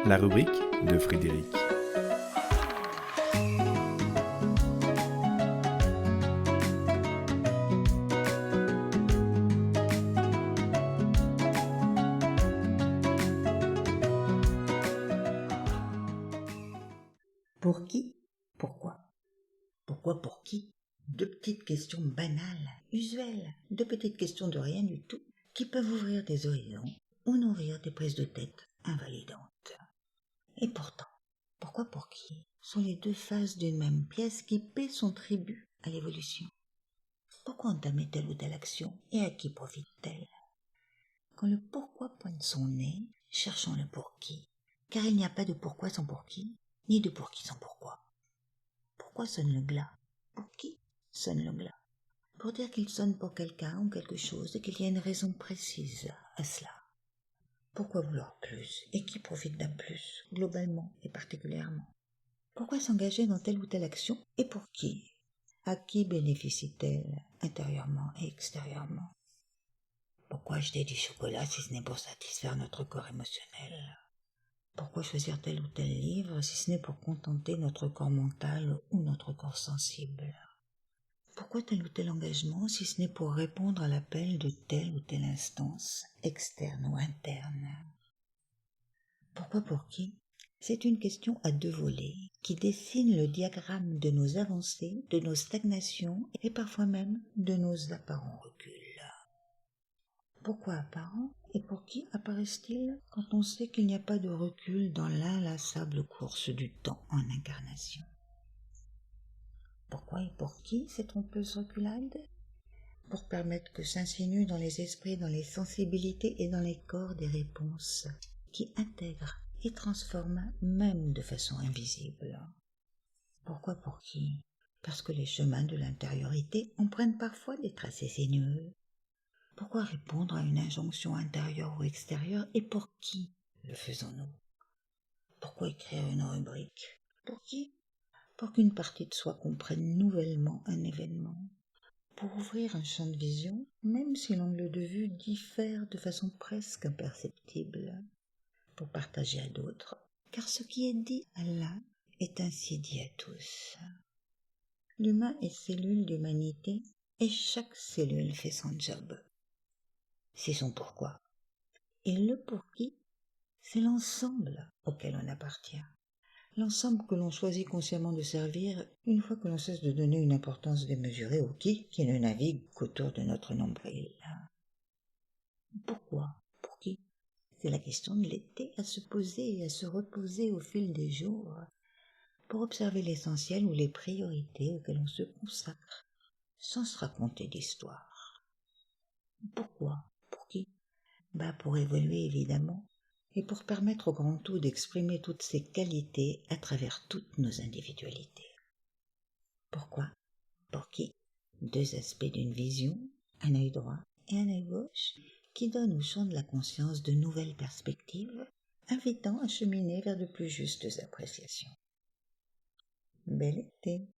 La rubrique de Frédéric. Pour qui? Pourquoi? Pourquoi pour qui? Deux petites questions banales, usuelles, deux petites questions de rien du tout, qui peuvent ouvrir des horizons ou nourrir des prises de tête invalidantes. Et pourtant, pourquoi pour qui sont les deux faces d'une même pièce qui paient son tribut à l'évolution. Pourquoi entamer telle ou telle action et à qui profite-t-elle? Quand le pourquoi pointe son nez, cherchons le pour qui, car il n'y a pas de pourquoi sans pour qui, ni de pour qui sans pourquoi. Pourquoi sonne le glas? Pour qui sonne le glas? Pour dire qu'il sonne pour quelqu'un ou quelque chose et qu'il y a une raison précise à cela. Pourquoi vouloir plus et qui profite d'un plus, globalement et particulièrement? Pourquoi s'engager dans telle ou telle action et pour qui? À qui bénéficie-t-elle intérieurement et extérieurement? Pourquoi acheter du chocolat si ce n'est pour satisfaire notre corps émotionnel? Pourquoi choisir tel ou tel livre si ce n'est pour contenter notre corps mental ou notre corps sensible? Pourquoi tel ou tel engagement si ce n'est pour répondre à l'appel de telle ou telle instance, externe ou interne? Pourquoi pour qui? C'est une question à deux volets qui dessine le diagramme de nos avancées, de nos stagnations et parfois même de nos apparents reculs. Pourquoi apparents et pour qui apparaissent-ils quand on sait qu'il n'y a pas de recul dans l'inlassable course du temps en incarnation? Pourquoi et pour qui ces trompeuses reculades? Pour permettre que s'insinuent dans les esprits, dans les sensibilités et dans les corps des réponses qui intègrent et transforment même de façon invisible. Pourquoi pour qui? Parce que les chemins de l'intériorité empruntent parfois des tracés sinueux. Pourquoi répondre à une injonction intérieure ou extérieure et pour qui le faisons-nous? Pourquoi écrire une rubrique? Pour qui? Pour qu'une partie de soi comprenne nouvellement un événement. Pour ouvrir un champ de vision, même si l'angle de vue diffère de façon presque imperceptible. Pour partager à d'autres, car ce qui est dit à l'un est ainsi dit à tous. L'humain est cellule d'humanité et chaque cellule fait son job. C'est son pourquoi. Et le pour qui, c'est l'ensemble auquel on appartient. L'ensemble que l'on choisit consciemment de servir une fois que l'on cesse de donner une importance démesurée au qui ne navigue qu'autour de notre nombril. Pourquoi? Pour qui? C'est la question de l'été à se poser et à se reposer au fil des jours pour observer l'essentiel ou les priorités auxquelles on se consacre sans se raconter d'histoire. Pourquoi? Pour qui? Pour évoluer évidemment et pour permettre au grand tout d'exprimer toutes ses qualités à travers toutes nos individualités. Pourquoi? Pour qui? Deux aspects d'une vision, un œil droit et un œil gauche, qui donnent au champ de la conscience de nouvelles perspectives, invitant à cheminer vers de plus justes appréciations. Bel été!